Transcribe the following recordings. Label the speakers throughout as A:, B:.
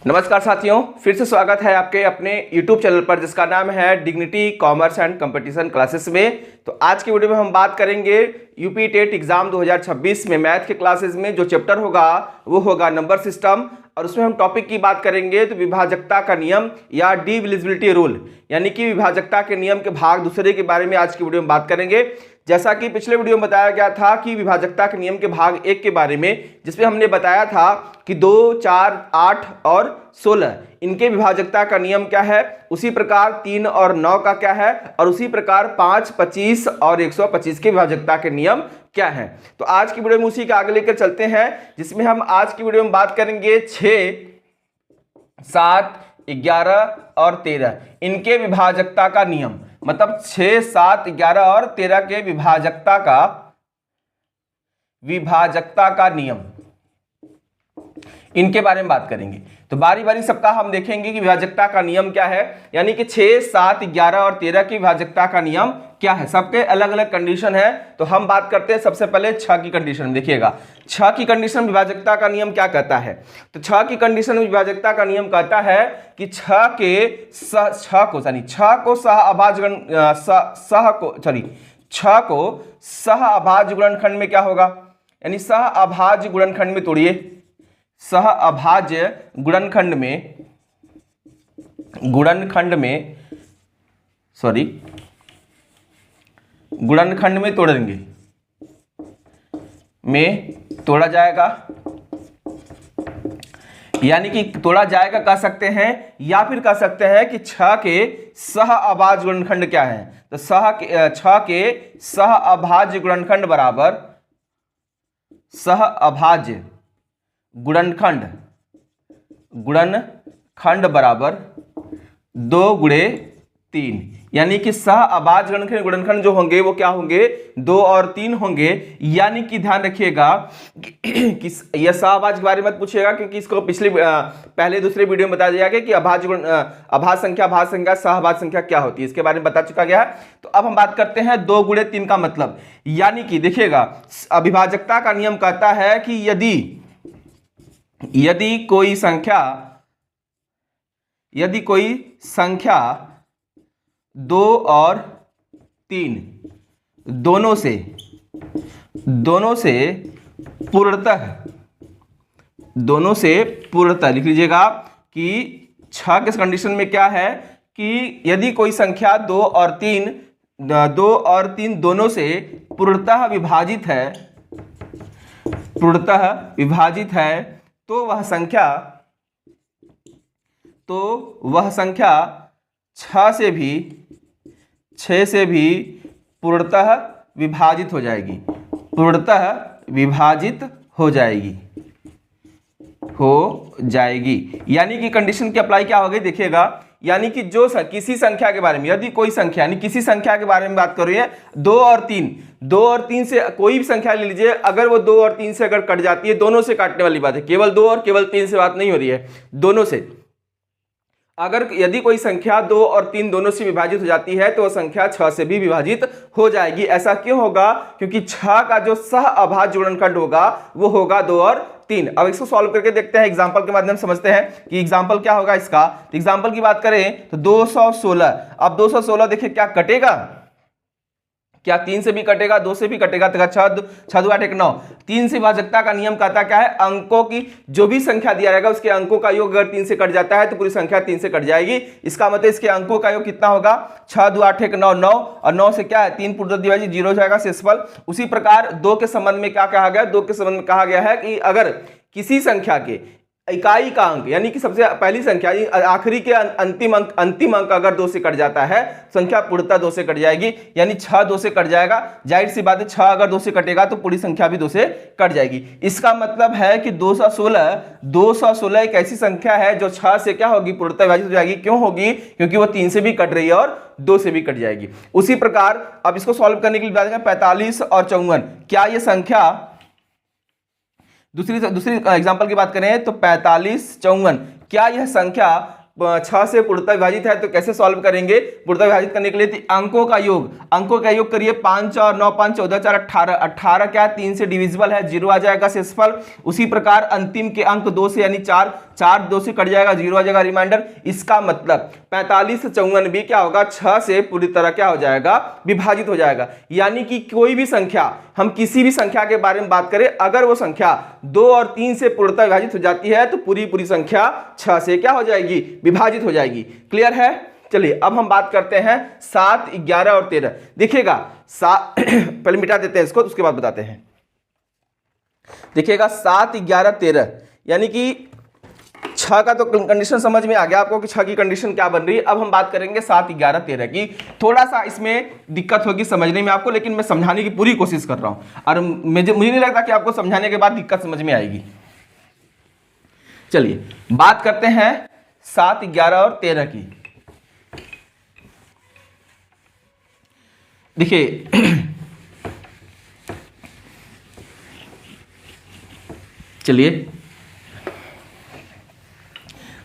A: नमस्कार साथियों, फिर से स्वागत है आपके अपने YouTube चैनल पर जिसका नाम है dignity commerce and competition classes में। तो आज की वीडियो में हम बात करेंगे यूपी टेट एग्जाम 2026 में मैथ के क्लासेस में जो चैप्टर होगा वो होगा नंबर सिस्टम, और उसमें हम टॉपिक की बात करेंगे तो विभाजकता का नियम या डिविजिबिलिटी रूल, यानी कि विभाजकता के नियम के भाग दूसरे के बारे में आज की वीडियो में बात करेंगे। जैसा कि पिछले वीडियो में बताया गया था कि विभाजकता के नियम के भाग 1 के बारे में, जिसमें हमने बताया था कि 2, 4, 8 और 16 इनके विभाजकता का नियम क्या है, उसी प्रकार 3 और 9 का क्या है, और उसी प्रकार 5, 25 और 125 के विभाजकता के नियम क्या है। तो आज की वीडियो में उसी के आगे लेकर चलते हैं, जिसमें हम आज की वीडियो में बात करेंगे 6, 7, 11 और 13 इनके विभाजकता का नियम, मतलब 6, 7, 11 और 13 के विभाजकता का नियम, इनके बारे में बात करेंगे। तो बारी बारी सबका हम देखेंगे कि विभाजकता का नियम क्या है, यानी कि 6, 7, 11 और 13 की विभाजकता का नियम क्या है। सबके अलग अलग कंडीशन है, तो हम बात करते हैं सबसे पहले 6 की कंडीशन। देखिएगा 6 की कंडीशन विभाजकता का नियम क्या कहता है। तो 6 की कंडीशन विभाजकता का नियम कहता है कि 6 को सहअभाज्य गुणनखंड में क्या होगा, यानी सहअभाज्य गुणनखंड में तोड़िए, सहअभाज्य गुणनखंड में तोड़ेंगे, में तोड़ा जाएगा, यानी कि तोड़ा जाएगा कह सकते हैं, या फिर कह सकते हैं कि 6 के सहअभाज्य गुणनखंड क्या है। तो 6 के सहअभाज्य गुणनखंड बराबर सहअभाज्य गुणनखंड बराबर 2 गुणे 3, यानी कि सहअभाज्य गुणनखंड जो होंगे वो क्या होंगे, 2 और 3 होंगे। यानी कि ध्यान रखिएगा कि यह सहअभाज्य के बारे में पूछेगा, क्योंकि इसको पहले दूसरे वीडियो में बताया गया कि अभाज्य संख्या सहअभाज्य संख्या क्या होती है, इसके बारे में बता चुका गया है। तो अब हम बात करते हैं 2 गुणे 3 का मतलब, यानी कि देखिएगा विभाजकता का नियम कहता है कि यदि कोई संख्या 2 और 3 दोनों से पूर्णतः लिख लीजिएगा कि 6 के कंडीशन में क्या है कि यदि कोई संख्या 2 और 3 दोनों से पूर्णतः विभाजित है, तो वह संख्या 6 से भी पूर्णतः विभाजित हो जाएगी। यानी कि कंडीशन की अप्लाई क्या हो गई, देखिएगा, यानी कि जो किसी संख्या के बारे में, यदि कोई संख्या, यानी किसी संख्या के बारे में बात कर रही है, 2 और 3 से कोई भी संख्या ले लीजिए, अगर वो 2 और 3 से अगर कट जाती है, दोनों से काटने वाली बात है, केवल 2 और केवल 3 से बात नहीं हो रही है, दोनों से। अगर यदि कोई संख्या 2 और 3 दोनों से विभाजित हो जाती है तो वह संख्या 6 से भी विभाजित हो जाएगी। ऐसा क्यों होगा, क्योंकि 6 का जो सहअभाज्य गुणनखंड होगा वो होगा 2 और 3। अब इसको सॉल्व करके देखते हैं, एग्जांपल के माध्यम से समझते हैं कि एग्जांपल क्या होगा इसका। एग्जांपल की बात करें तो 216, अब 216 देखिए क्या कटेगा, क्या 3 से भी कटेगा, 2 से भी कटेगा, तो 6 2 8 1 9। 3 से विभाजकता का नियम कहता क्या है, अंकों की जो भी संख्या दिया रहेगा उसके अंकों का योग अगर 3 से कट जाता है तो पूरी संख्या 3 से कट जाएगी। इसका मतलब इसके अंकों का योग कितना होगा, 6 2 8 1 9 9, और 9 से क्या है 3 पूर्णतः विभाजित 0 हो जाएगा शेषफल। उसी प्रकार 2 के संबंध में क्या कहा गया, 2 के संबंध में कहा गया है कि अगर किसी संख्या के इकाई का अंक, यानी कि सबसे पहली संख्या आखिरी के अंतिम अंक अगर 2 से कट जाता है, संख्या पूर्णतः 2 से कट जाएगी, यानी 6 2 से कट जाएगा। जाहिर सी बात है 6 अगर 2 से कटेगा तो पूरी संख्या भी 2 से कट जाएगी। इसका मतलब है कि 216 एक ऐसी संख्या है जो 6 से क्या होगी, पूर्णतः विभाजित हो जाएगी। क्यों होगी, क्योंकि वो 3 से भी कट रही है और 2 से भी कट जाएगी। उसी प्रकार अब इसको सॉल्व करने के लिए बात करें 45 और 54, क्या ये संख्या, दूसरी एग्जांपल की बात करें तो 45 54, क्या यह संख्या 6 से पूर्णतः विभाजित है तो कैसे सॉल्व करेंगे? पूर्णतः विभाजित करने के लिए अंकों का योग करिए। 5 और 9 5 14 4 18, 18 क्या है 3 से डिविजिबल है, 0 आ जाएगा शेषफल। उसी प्रकार अंतिम के अंक 2 से यानी 4 2 से कट जाएगा, 0 आ जाएगा रिमाइंडर। इसका मतलब 45 54 भी क्या होगा 6 से पूरी तरह क्या हो जाएगा? विभाजित हो जाएगा। यानी कि कोई भी संख्या, हम किसी भी संख्या के बारे में बात करें, अगर वो संख्या 2 और 3 से पूर्णतः विभाजित हो जाती है तो पूरी संख्या 6 से क्या हो जाएगी? विभाजित हो जाएगी। क्लियर है? चलिए अब हम बात करते हैं 7 11 और 13। देखिएगा पहले मिटा देते हैं इसको, उसके बाद बताते हैं। देखिएगा 7 11 13 यानी कि 6 का तो कंडीशन समझ में आ गया आपको कि 6 की कंडीशन क्या बन रही है। अब हम बात करेंगे 7 11 13 की। थोड़ा सा इसमें दिक्कत होगी समझने में आपको, लेकिन मैं समझाने की पूरी कोशिश कर रहा हूं और मुझे नहीं लगता कि आपको समझाने के बाद दिक्कत समझ में आएगी। चलिए बात करते हैं 7 11 और 13 की। देखिए चलिए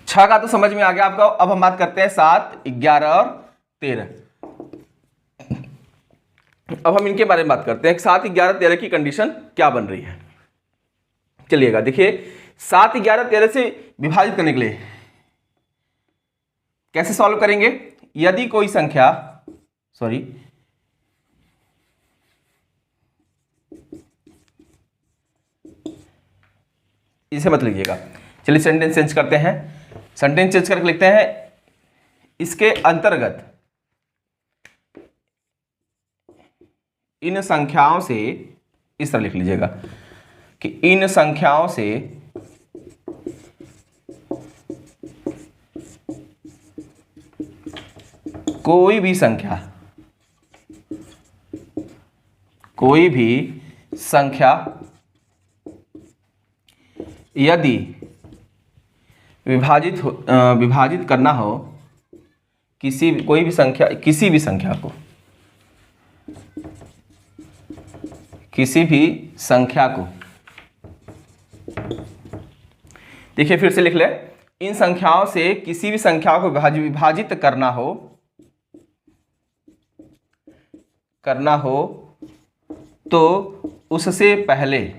A: 6 का तो समझ में आ गया आपको। अब हम बात करते हैं 7 11 और 13। अब हम इनके बारे में बात करते हैं 7 11 13 की कंडीशन क्या बन रही है। चलिएगा देखिए 7 11 13 से विभाजित करने के लिए कैसे सॉल्व करेंगे? यदि कोई संख्या इसे मत लीजिएगा। चलिए सेंटेंस चेंज करते हैं। सेंटेंस चेंज करके लिखते हैं इसके अंतर्गत इन संख्याओं से, इस तरह लिख लीजिएगा कि इन संख्याओं से कोई भी संख्या यदि विभाजित करना हो किसी भी संख्या को देखिए फिर से लिख ले। इन संख्याओं से किसी भी संख्या को विभाजित करना हो तो उससे पहले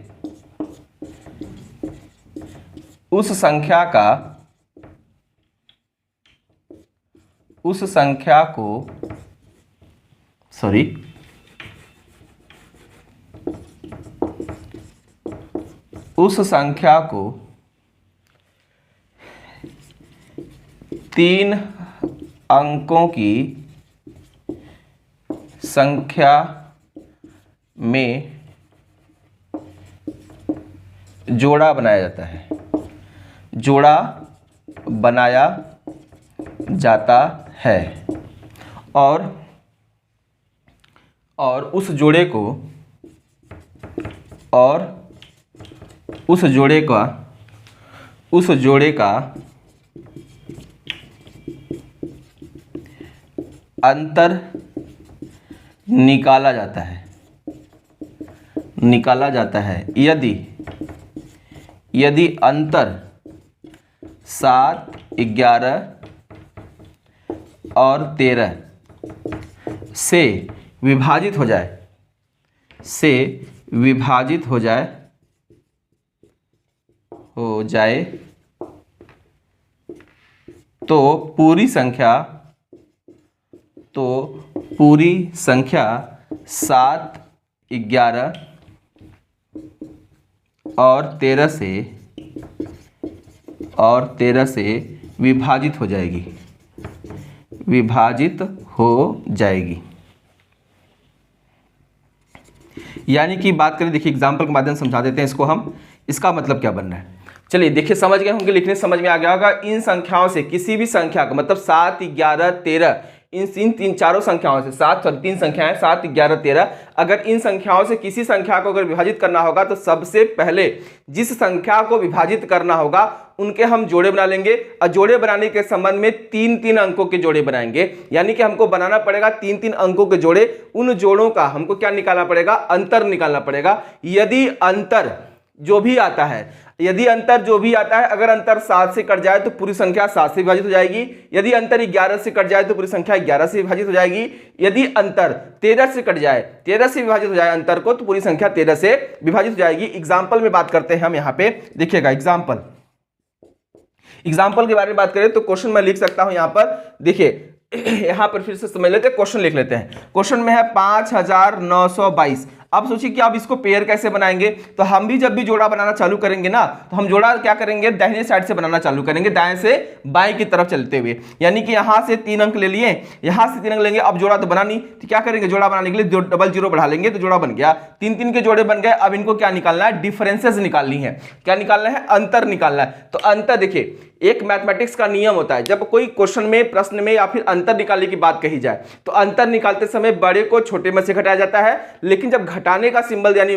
A: उस संख्या को 3 अंकों की संख्या में जोड़ा बनाया जाता है और उस जोड़े का अंतर निकाला जाता है यदि अंतर 7 11 और 13 से विभाजित हो जाए तो पूरी संख्या 7 11 और 13 से विभाजित हो जाएगी। यानी कि बात करें, देखिए एग्जाम्पल के माध्यम से समझा देते हैं इसको हम। इसका मतलब क्या बन रहा है? चलिए देखिए समझ गए होंगे, लिखने समझ में आ गया होगा। इन संख्याओं से किसी भी संख्या को, मतलब 7 11 13, इन चारों संख्याओं से 3 संख्याएं 7 11 13, अगर इन संख्याओं से किसी संख्या को अगर विभाजित करना होगा तो सबसे पहले जिस संख्या को विभाजित करना होगा उनके हम जोड़े बना लेंगे। और जोड़े बनाने के संबंध में 3 अंकों के जोड़े बनाएंगे। यानी कि हमको बनाना पड़ेगा 3 अंकों के जोड़े। उन जोड़ों का हमको क्या निकालना पड़ेगा? अंतर निकालना पड़ेगा। यदि अंतर जो भी आता है, यदि अंतर जो भी आता है, अगर अंतर 7 से कट जाए तो पूरी संख्या 7 से विभाजित हो जाएगी। यदि अंतर 11 से कट जाए तो पूरी संख्या 11 से विभाजित हो जाएगी। यदि अंतर 13 से कट जाए, 13 से विभाजित हो जाए अंतर को, तो पूरी संख्या 13 से विभाजित हो जाएगी। एग्जाम्पल में बात करते हैं हम यहाँ पे, देखिएगा एग्जाम्पल के बारे में बात करें तो क्वेश्चन मैं लिख सकता हूं यहां पर, देखिए यहां पर फिर से समझ लेते हैं, क्वेश्चन लिख लेते हैं। क्वेश्चन में है 5922। अब सोचिए कि आप इसको पेयर कैसे बनाएंगे, तो हम भी जब भी जोड़ा बनाना चालू करेंगे ना, तो हम जोड़ा क्या करेंगे, दाहिने साइड से बनाना चालू करेंगे, दाएं से बाएं की तरफ चलते हुए। यानी कि यहां से 3 अंक ले लिए, यहां से 3 अंक लेंगे। अब जोड़ा तो बना नहीं, तो क्या करेंगे, जोड़ा बनाने के लिए डबल जीरो बढ़ा लेंगे, तो जोड़ा बन गया। 3 के जोड़े बन गए। अब इनको क्या निकालना है, डिफरेंसेस निकालनी है। क्या निकालना है, अंतर निकालना है। तो अंतर देखिए, एक मैथमेटिक्स का नियम होता है, जब कोई क्वेश्चन में, प्रश्न में या फिर अंतर निकालने की बात कही जाए, तो अंतर निकालते समय बड़े को छोटे में से घटाया जाता है। लेकिन जब घटाने का सिंबल यानी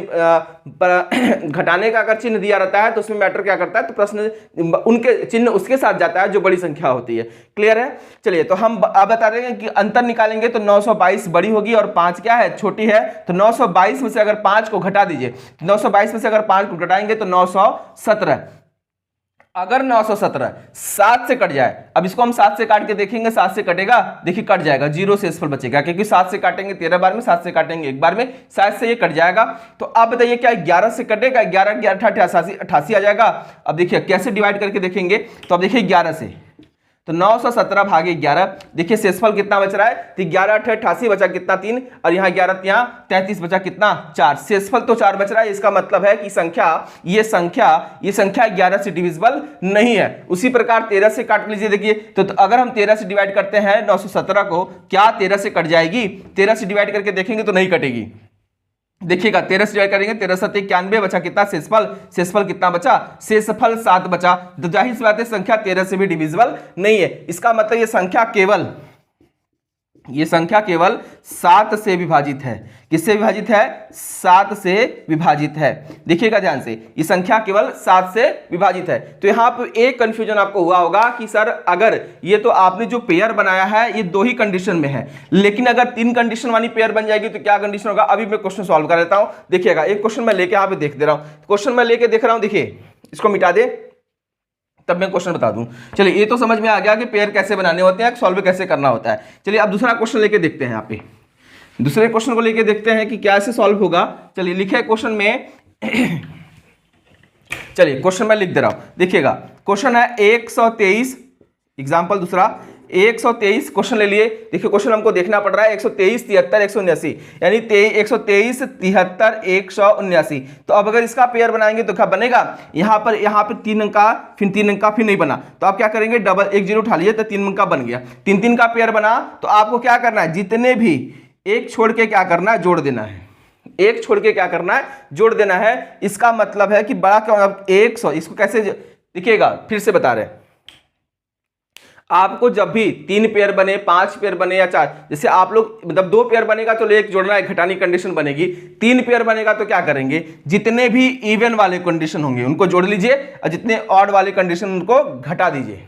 A: घटाने का अगर चिन्ह दिया रहता है, तो उसमें मैटर क्या करता है, तो प्रश्न उनके चिन्ह उसके साथ जाता है जो बड़ी संख्या होती है। क्लियर है। चलिए, तो हम अब बता रहे हैं कि अंतर निकालेंगे तो 922 बड़ी होगी और 5 क्या है, छोटी है। तो 922 में से अगर 5 को घटा दीजिए, 922 में से अगर 5 को घटाएंगे तो 917। अगर 917 7 से कट जाए, अब इसको हम 7 से काट के देखेंगे, 7 से कटेगा, देखिए कट जाएगा, 0 शेषफल बचेगा, क्योंकि 7 से काटेंगे 13 बार में, 7 से काटेंगे एक बार में, 7 से ये कट जाएगा। तो अब बताइए क्या 11 से कटेगा, 11 11 88 आ जाएगा। अब देखिए कैसे डिवाइड करके देखेंगे, तो अब देखिए 11 से, तो 917 भागे 11, देखिए शेषफल कितना बच रहा है, तो 11 8 88 बचा कितना 3, और यहाँ 11 यहाँ 33 बचा कितना 4, शेषफल तो 4 बच रहा है। इसका मतलब है कि ये संख्या 11 से डिविजिबल नहीं है। उसी प्रकार 13 से काट लीजिए, देखिए तो अगर हम 13 से डिवाइड करते हैं 917 को, क्या 13 से कट जाएगी, 13 से डिवाइड करके देखेंगे तो नहीं कटेगी। देखिएगा 13 से डिवाइड करेंगे, 13 7 91 बचा कितना शेषफल कितना बचा, शेषफल 7 बचा। तो जाहिर सी बात है संख्या 13 से भी डिविजिबल नहीं है। इसका मतलब ये संख्या केवल 7 से विभाजित है। किससे विभाजित है, 7 से विभाजित है। देखिएगा ध्यान से, ये संख्या केवल 7 से विभाजित है। तो यहाँ पर एक कंफ्यूजन आपको हुआ होगा कि सर अगर ये तो आपने जो पेयर बनाया है ये 2 ही कंडीशन में है, लेकिन अगर 3 कंडीशन वाली पेयर बन जाएगी तो क्या कंडीशन होगा। अभी मैं क्वेश्चन सॉल्व कर देता हूं। देखिएगा एक क्वेश्चन मैं लेके यहाँ पे देख दे रहा हूं, क्वेश्चन मैं लेके देख रहा हूं, देखिए इसको मिटा दे तब मैं क्वेश्चन बता दूं। चलिए ये तो समझ में आ गया कि पेयर कैसे बनाने होते हैं, सॉल्व कैसे करना होता है। चलिए अब दूसरा क्वेश्चन लेके देखते हैं। यहाँ पे दूसरे क्वेश्चन को लेके देखते हैं कि कैसे सॉल्व होगा। चलिए लिखे क्वेश्चन में चलिए क्वेश्चन मैं लिख दे रहा हूं, देखिएगा क्वेश्चन है 123, एग्जाम्पल दूसरा 123 क्वेश्चन ले लिए। देखिए क्वेश्चन हमको देखना पड़ रहा है 123 73 179, यानी 123 73 179। तो अब अगर इसका पेयर बनाएंगे तो क्या बनेगा, यहाँ पे 3 अंक का, फिर 3 अंक का, फिर नहीं बना तो आप क्या करेंगे, डबल 1 0 उठा लिए तो 3 अंक का बन गया। 3 का पेयर बना तो आपको क्या करना है, जितने भी एक छोड़ के क्या करना है, जोड़ देना है। एक छोड़ के क्या करना है, जोड़ देना है। इसका मतलब है कि बड़ा क्या 100, इसको कैसे देखिएगा, फिर से बता रहे हैं आपको, जब भी 3 पेयर बने, 5 पेयर बने या 4, जैसे आप लोग मतलब 2 पेयर बनेगा तो एक जोड़ना है, घटानी कंडीशन बनेगी। 3 पेयर बनेगा तो क्या करेंगे, जितने भी इवन वाले कंडीशन होंगे उनको जोड़ लीजिए और जितने ऑड वाले कंडीशन उनको घटा दीजिए।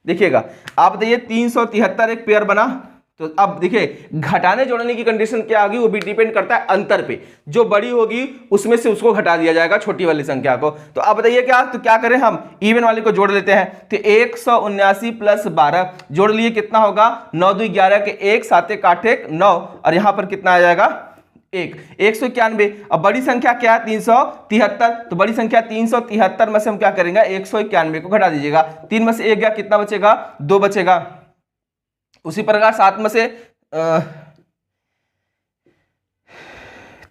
A: देखिएगा आप बताइए 373 एक पेयर बना, तो अब देखिए घटाने जोड़ने की कंडीशन क्या होगी, वो भी डिपेंड करता है अंतर पे। जो बड़ी होगी उसमें से उसको घटा दिया जाएगा छोटी वाली संख्या को। तो अब बताइए क्या, तो क्या करें, हम इवन वाले को जोड़ लेते हैं। तो 179 प्लस 12 जोड़ लिए कितना होगा, 9 2 11 के 1 7 1 8 9, और यहां पर कितना आ जाएगा 191। अब बड़ी संख्या क्या है 373, तो बड़ी संख्या 373 में से हम क्या करेंगे 191 को घटा दीजिएगा। 3 में से 1 गया, कितना बचेगा 2 बचेगा। उसी प्रकार 7 में से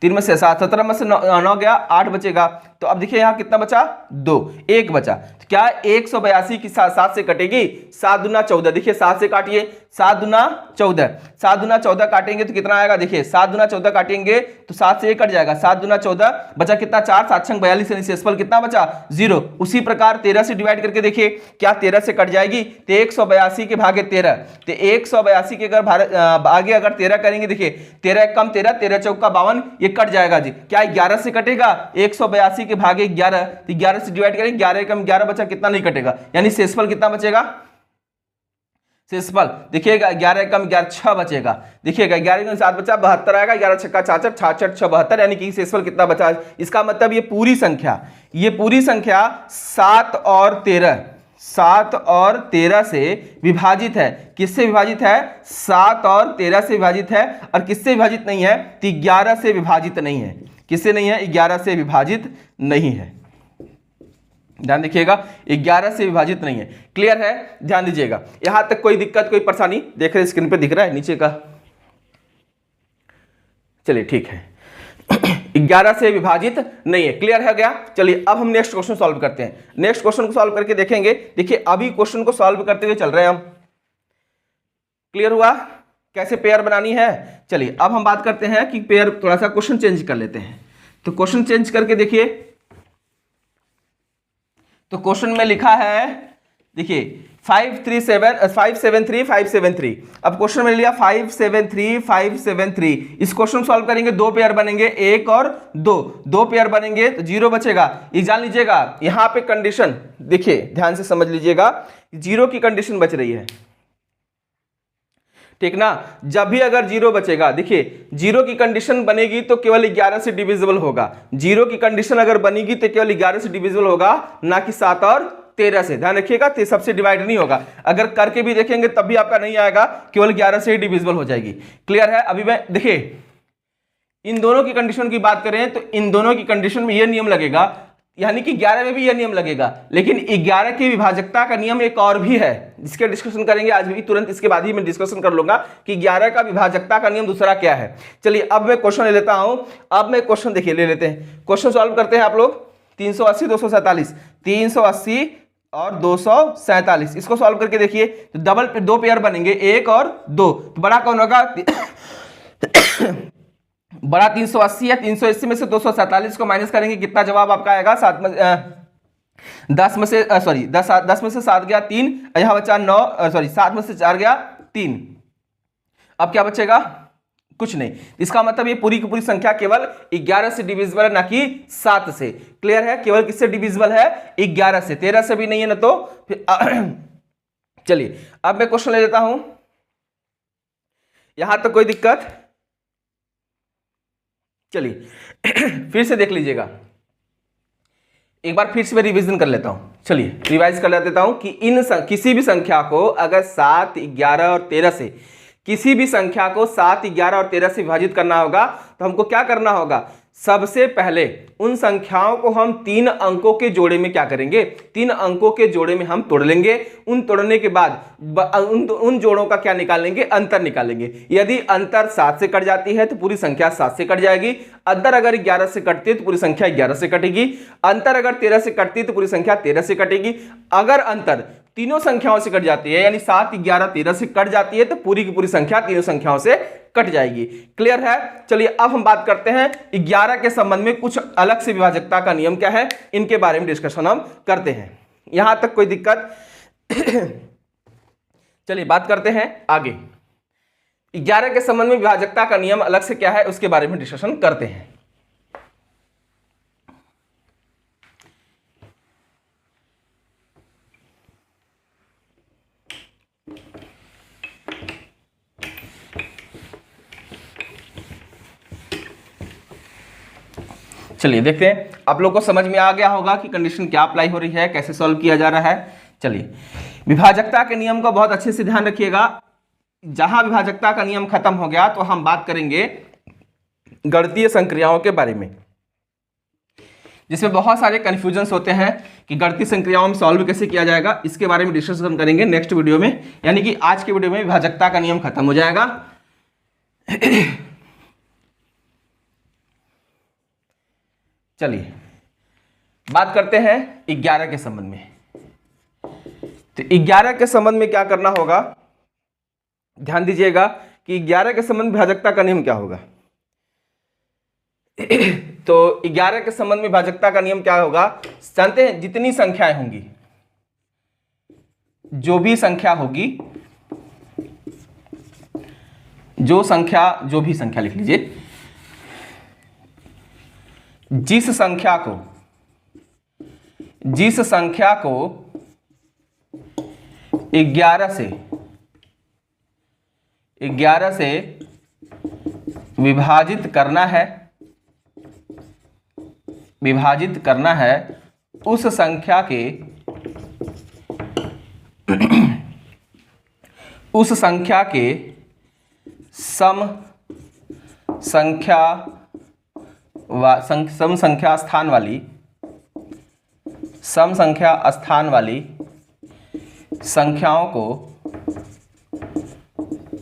A: 3 में से 7 17 में से 9 गया, 8 बचेगा। तो अब देखिए यहाँ कितना बचा 2, 1 बचा। तो क्या 182 की 7 से कटेगी, 7 दूना 14, देखिए 7 से काटिए, 7 दूना 14, 7 दूना 14 काटेंगे तो कितना आएगा, देखिए 7 दूना 14 काटेंगे तो 7 से 1 कट जाएगा, 7 दूना 14 बचा कितना 4, 7 6 42, यानी शेषफल कितना बचा 0। उसी प्रकार 13 से डिवाइड करके देखिए क्या 13 से कट जाएगी, तो 182 के भागे 13, तो 182 के अगर आगे अगर 13 करेंगे, देखिए 13 1 कम 13, 13 चौका 52, ये कट जाएगा जी। क्या 11 से कटेगा, 182 के भागे 11, तो 11 से डिवाइड करेंगे, 11 कम 11 बचा, कितना नहीं कटेगा, यानी शेषफल कितना बचेगा, शेषफल देखिएगा 11 कम 11 6 बचेगा। देखिएगा 11 कम 7 बचा 72 आएगा, 11 छक्का 66 66 6 72, यानी कि शेषफल कितना बचा। इसका मतलब ये पूरी संख्या ये पूरी संख्या 7 और 13 से विभाजित है। किससे विभाजित है? 7 और 13 से विभाजित है। और किससे विभाजित नहीं है? तो 11 से विभाजित नहीं है। किससे नहीं है? 11 से विभाजित नहीं है। ध्यान देखिएगा, 11 से विभाजित नहीं है। क्लियर है? ध्यान दीजिएगा। यहां तक कोई दिक्कत, कोई परेशानी? देख रहे स्क्रीन पे दिख रहा है नीचे का? चलिए ठीक है। 11 से विभाजित नहीं है। क्लियर है गया? चलिए अब हम नेक्स्ट क्वेश्चन सॉल्व करते हैं। नेक्स्ट क्वेश्चन को सॉल्व करके देखेंगे। देखिए अभी क्वेश्चन को सॉल्व करते हुए चल रहे हैं हम। क्लियर हुआ कैसे पेयर बनानी है? चलिए अब हम बात करते हैं कि पेयर, थोड़ा सा क्वेश्चन चेंज कर लेते हैं। तो क्वेश्चन चेंज करके देखिए, तो क्वेश्चन में लिखा है, देखिए 573 अब क्वेश्चन में लिया 573। इस क्वेश्चन सॉल्व करेंगे, दो पेयर बनेंगे, 1 और 2 पेयर बनेंगे तो 0 बचेगा। ये जान लीजिएगा, यहां पे कंडीशन देखिए, ध्यान से समझ लीजिएगा, 0 की कंडीशन बच रही है, ठीक ना। जब भी अगर 0 बचेगा, देखिए 0 की कंडीशन बनेगी तो केवल 11 से डिविजिबल होगा। 0 की कंडीशन अगर बनेगी तो केवल 11 से डिविजिबल होगा, ना कि 7 और 13 से। ध्यान रखिएगा, तो सबसे डिवाइड नहीं होगा। अगर करके भी देखेंगे तब भी आपका नहीं आएगा, केवल 11 से ही डिविजिबल हो जाएगी। क्लियर है? अभी मैं देखिए इन दोनों की कंडीशन की बात करें तो इन दोनों की कंडीशन में यह नियम लगेगा, यानी कि 11 में भी यह नियम लगेगा, लेकिन 11 की विभाजकता का नियम एक और भी है, जिसके डिस्कशन करेंगे आज भी, तुरंत इसके बाद ही मैं डिस्कशन कर लूंगा कि 11 का विभाजकता का नियम दूसरा क्या है। चलिए अब मैं क्वेश्चन ले लेता हूं। अब मैं क्वेश्चन देखिए ले लेते हैं, क्वेश्चन सॉल्व करते हैं आप लोग। 380 247, 380 और 247, इसको सॉल्व करके देखिए तो डबल पे 2 पेयर बनेंगे, 1 और 2। तो बड़ा कौन होगा? बड़ा 380 है। 380 में से 247 को माइनस करेंगे, कितना जवाब आपका आएगा? 10 में से 7 गया 3, यहां बचा 9, 7 में से 4 गया 3। अब क्या बचेगा? कुछ नहीं। इसका मतलब ये पूरी की पूरी संख्या केवल 11 से डिविजिबल है, ना कि 7 से। क्लियर है? केवल किससे डिविजिबल है? 11 से। 13 से भी नहीं है ना, तो फिर चलिए अब मैं क्वेश्चन ले लेता हूं। यहां तक कोई दिक्कत? चलिए फिर से देख लीजिएगा, एक बार फिर से मैं रिवीजन कर लेता हूं। चलिए रिवाइज कर लेता हूं कि किसी भी संख्या को अगर 7, 11 और 13 से, किसी भी संख्या को 7, 11 और 13 से विभाजित करना होगा तो हमको क्या करना होगा? सबसे पहले उन संख्याओं को हम 3 अंकों के जोड़े में क्या करेंगे? 3 अंकों के जोड़े में हम तोड़ लेंगे। उन तोड़ने के बाद उन जोड़ों का क्या निकालेंगे? अंतर निकालेंगे। यदि अंतर 7 से कट जाती है तो पूरी संख्या 7 से कट जाएगी। अंतर अगर 11 से कटती है तो पूरी संख्या 11 से कटेगी। अंतर अगर 13 से कटती है तो पूरी संख्या 13 से कटेगी। अगर अंतर तीनों संख्याओं से कट जाती है, यानी 7, 11, 13 से कट जाती है, तो पूरी की पूरी संख्या तीनों संख्याओं से कट जाएगी। क्लियर है? चलिए अब हम बात करते हैं 11 के संबंध में कुछ अलग से विभाजकता का नियम क्या है, इनके बारे में डिस्कशन हम करते हैं। यहां तक कोई दिक्कत? चलिए बात करते हैं आगे। 11 के संबंध में विभाजकता का नियम अलग से क्या है, उसके बारे में डिस्कशन करते हैं। चलिए देखते हैं, आप लोग को समझ में आ गया होगा कि कंडीशन क्या अप्लाई हो रही है, कैसे सॉल्व किया जा रहा है। चलिए विभाजकता के नियम का बहुत अच्छे से ध्यान रखिएगा। जहां विभाजकता का नियम खत्म हो गया तो हम बात करेंगे गणितीय संक्रियाओं के बारे में, जिसमें बहुत सारे कंफ्यूजन्स होते हैं कि गणितीय संक्रियाओं में सॉल्व कैसे किया जाएगा। इसके बारे में डिस्कशन करेंगे नेक्स्ट वीडियो में, यानी कि आज के वीडियो में विभाजकता का नियम खत्म हो जाएगा। चलिए बात करते हैं 11 के संबंध में। तो 11 के संबंध में क्या करना होगा, ध्यान दीजिएगा कि 11 के संबंध में विभाजकता का नियम क्या होगा। तो 11 के संबंध में विभाजकता का नियम क्या होगा, जानते हैं? जितनी संख्याएं होंगी, जो भी संख्या होगी, जो भी संख्या लिख लीजिए, जिस संख्या को 11 से विभाजित करना है, उस संख्या के सम संख्या स्थान वाली संख्याओं को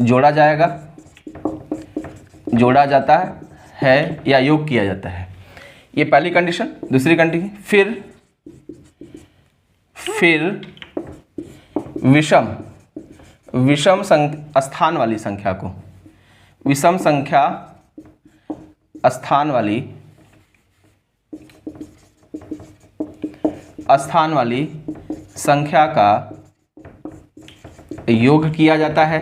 A: जोड़ा जाता है या योग किया जाता है। ये पहली कंडीशन। दूसरी कंडीशन, फिर विषम स्थान वाली संख्या को, विषम स्थान वाली संख्या का योग किया जाता है,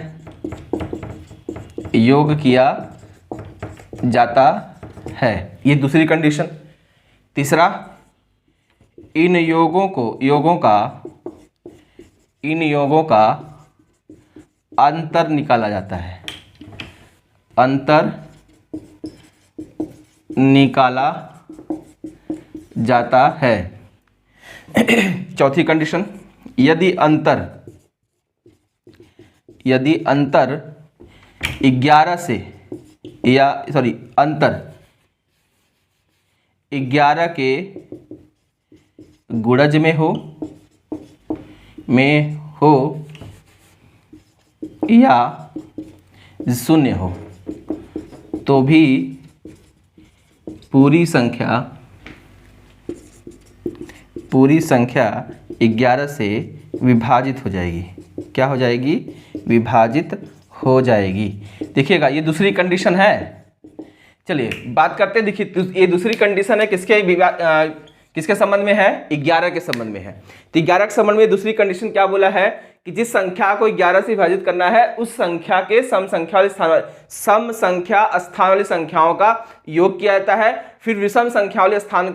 A: ये दूसरी कंडीशन। तीसरा, इन योगों का अंतर निकाला जाता है, चौथी कंडीशन, यदि अंतर 11 के गुणज में हो या शून्य हो तो भी पूरी संख्या 11 से विभाजित हो जाएगी। क्या हो जाएगी? विभाजित हो जाएगी। देखिएगा, ये दूसरी कंडीशन है। चलिए बात करते हैं। देखिए, ये दूसरी कंडीशन है किसके संबंध में है? 11 के संबंध में है। तो 11 के संबंध में दूसरी कंडीशन क्या बोला है कि जिस संख्या को 11 से विभाजित करना है उस संख्या के सम संख्या स्थान वाली संख्याओं का योग किया जाता है। फिर विषम संख्या स्थान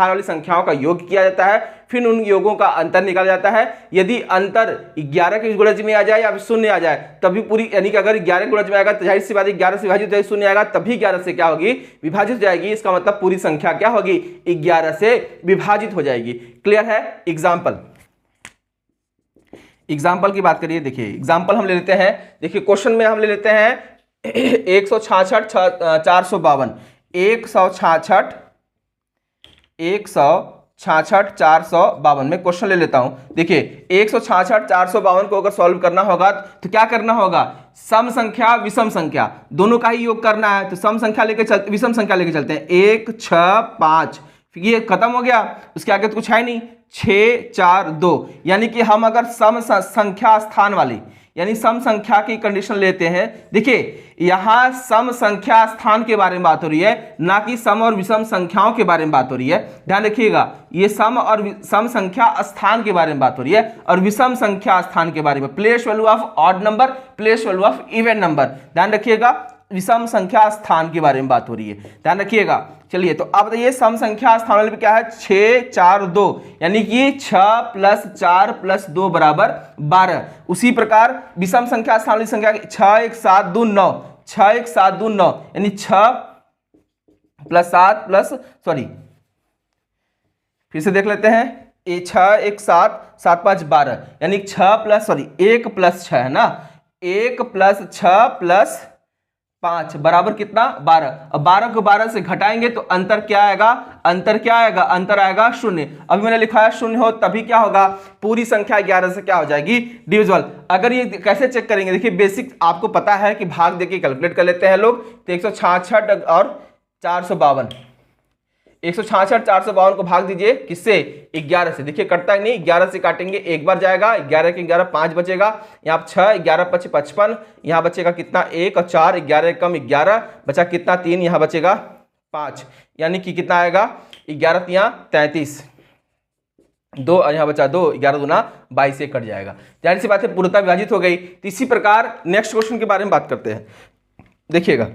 A: वाली संख्याओं का योग किया जाता है। फिर उन योगों का अंतर निकाला जाता है। यदि अंतर 11 के गुणज में आ जाए या शून्य आ जाए तभी पूरी, यानी कि अगर 11 गुणज में आएगा तो जाहिर सी बात है 11 से विभाजित हो शून्य आएगा तभी 11 से क्या होगी? विभाजित हो जाएगी। इसका मतलब पूरी संख्या क्या होगी? 11 से विभाजित हो जाएगी। क्लियर है? एग्जाम्पल की बात करिए। देखिए एग्जाम्पल हम ले लेते हैं। देखिए क्वेश्चन में हम ले लेते हैं 166 452 452 में क्वेश्चन ले लेता हूं। देखिए 166 452 को अगर सॉल्व करना होगा तो क्या करना होगा? सम संख्या विषम संख्या दोनों का ही योग करना है। तो विषम संख्या लेके चलते हैं। 1 6 5, ये खत्म हो गया, उसके आगे तो कुछ है नहीं। 6 4 2, यानी कि हम अगर सम संख्या स्थान वाली यानी सम संख्या की कंडीशन लेते हैं। देखिए यहां सम संख्या स्थान के बारे में बात हो रही है, ना कि सम और विषम संख्याओं के बारे में बात हो रही है। ध्यान रखिएगा, ये सम संख्या स्थान के बारे में बात हो रही है और विषम संख्या स्थान के बारे में। Place value of odd number, place value of even number. ध्यान रखिएगा, विषम संख्या स्थान के बारे में बात हो रही है। ध्यान रखिएगा। चलिए तो अब बताइए सम संख्या स्थान वाले पे क्या है? 6 4 2, यानी कि 6 + 4 + 2 = 12। उसी प्रकार विषम संख्या स्थान वाली संख्या 6 1 7 2 9, 6 1 7 2 9, यानी 6 + 7 फिर से देख लेते हैं। 6 1 7 7 5 12, यानी 1 + 6 है ना। 1 + 6 + 5 बराबर कितना? 12। अब 12 को 12 से घटाएंगे तो अंतर क्या आएगा? अंतर आएगा 0। अभी मैंने लिखा है 0 हो तभी क्या होगा? पूरी संख्या 11 से क्या हो जाएगी? डिविजिबल। अगर ये कैसे चेक करेंगे? देखिए बेसिक आपको पता है कि भाग देके कैलकुलेट कर लेते हैं लोग। तो 166 और 452, 166 452 को भाग दीजिए किससे? 11 से। देखिए कटता ही नहीं, 11 से काटेंगे एक बार जाएगा, 11 के 11 5 बचेगा। यहाँ 6 11 5 55, यहाँ बचेगा कितना? 1 और 4, 11 कम 11 बचा कितना? 3, यहाँ बचेगा 5, यानी कि कितना आएगा? 11 3 33, 2 और यहाँ बचा 2, 11 दूना 22 से कट जाएगा। जाहिर सी बात है पूर्णता विभाजित हो गई। तो इसी प्रकार नेक्स्ट क्वेश्चन के बारे में बात करते हैं। देखिएगा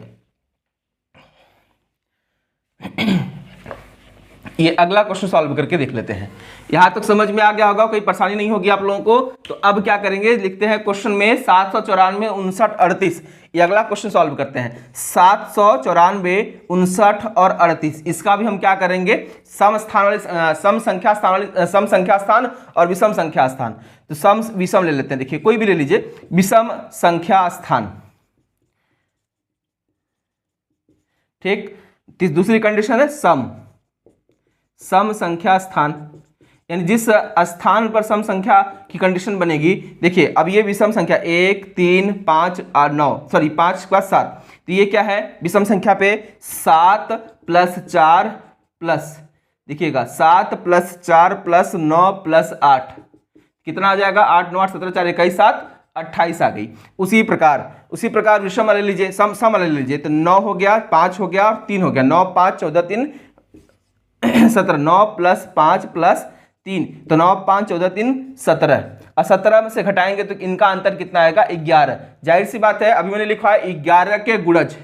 A: ये अगला क्वेश्चन सॉल्व करके देख लेते हैं। यहां तक समझ में आ गया होगा, कोई परेशानी नहीं होगी आप लोगों को। तो अब क्या करेंगे, लिखते हैं क्वेश्चन में 794, 59, 38। ये अगला क्वेश्चन सॉल्व करते हैं। 794, 59 और 38, इसका भी हम क्या करेंगे, सम संख्या स्थान और विषम संख्या स्थान। तो सम विषम ले लेते हैं। देखिए कोई भी ले लीजिए, विषम संख्या स्थान, ठीक। दूसरी कंडीशन है सम संख्या स्थान, यानी जिस स्थान पर सम संख्या की कंडीशन बनेगी। देखिए अब ये विषम संख्या 1, 3, 5 और 9, सॉरी 5 के बाद 7, तो ये क्या है विषम संख्या पे 7 + 4 प्लस, देखिएगा 7 + 4 + 9 + 8, कितना आ जाएगा, 8 9 8 17 4 21 7 28 आ गई। उसी प्रकार विषम वाले लीजिए, सम वाले लीजिए, तो 9 हो गया, 5 हो गया, 3 हो गया, 9 5 14 3 17, 9 + 5 + 3, तो 9 5 14 3 17, और 17 में से घटाएंगे तो इनका अंतर कितना आएगा, 11। जाहिर सी बात है, अभी मैंने लिखा है 11 के गुणज,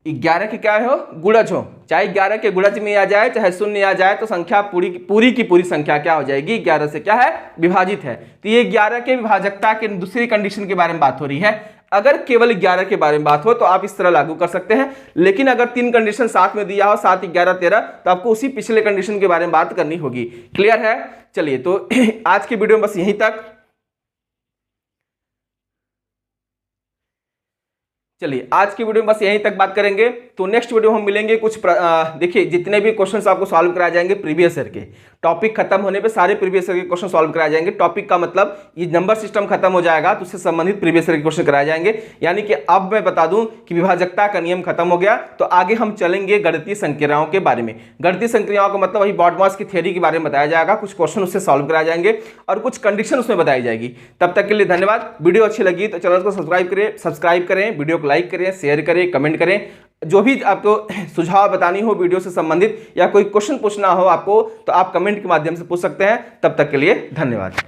A: 11 के क्या हो, गुणज हो, चाहे 11 के गुणज में आ जाए चाहे शून्य आ जाए, तो संख्या पूरी की पूरी संख्या क्या हो जाएगी, 11 से क्या है, विभाजित है। तो ये 11 के विभाजकता के दूसरी कंडीशन के बारे में बात हो रही है। अगर केवल 11 के बारे में बात हो तो आप इस तरह लागू कर सकते हैं, लेकिन अगर 3 कंडीशन साथ में दिया हो, 7 11 13, तो आपको उसी पिछले कंडीशन के बारे में बात करनी होगी। क्लियर है? चलिए, तो आज की वीडियो में बस यहीं तक। चलिए आज की वीडियो में बस यहीं तक बात करेंगे। तो नेक्स्ट वीडियो हम मिलेंगे कुछ देखिए जितने भी क्वेश्चंस आपको सॉल्व कराए जाएंगे प्रीवियस ईयर के, टॉपिक खत्म होने पे सारे प्रीवियस ईयर के क्वेश्चन सॉल्व कराए जाएंगे। टॉपिक का मतलब ये नंबर सिस्टम खत्म हो जाएगा तो उससे संबंधित प्रीवियस ईयर के क्वेश्चन कराए जाएंगे। यानी कि अब मैं बता दूं कि विभाजकता का नियम खत्म हो गया, तो आगे हम चलेंगे गणितीय संक्रियाओं के बारे में। गणितीय संक्रियाओं का मतलब वही बॉडमास की थ्योरी के बारे में बताया जाएगा, कुछ क्वेश्चन उससे सॉल्व कराए जाएंगे और कुछ कंडीशन उसमें बताई जाएगी। तब तक के लिए धन्यवाद। वीडियो अच्छी लगी तो चैनल को सब्सक्राइब करें, वीडियो को लाइक करें, शेयर करें, कमेंट करें। जो भी आपको सुझाव बतानी हो वीडियो से संबंधित या कोई क्वेश्चन पूछना हो आपको, तो आप कमेंट के माध्यम से पूछ सकते हैं। तब तक के लिए धन्यवाद।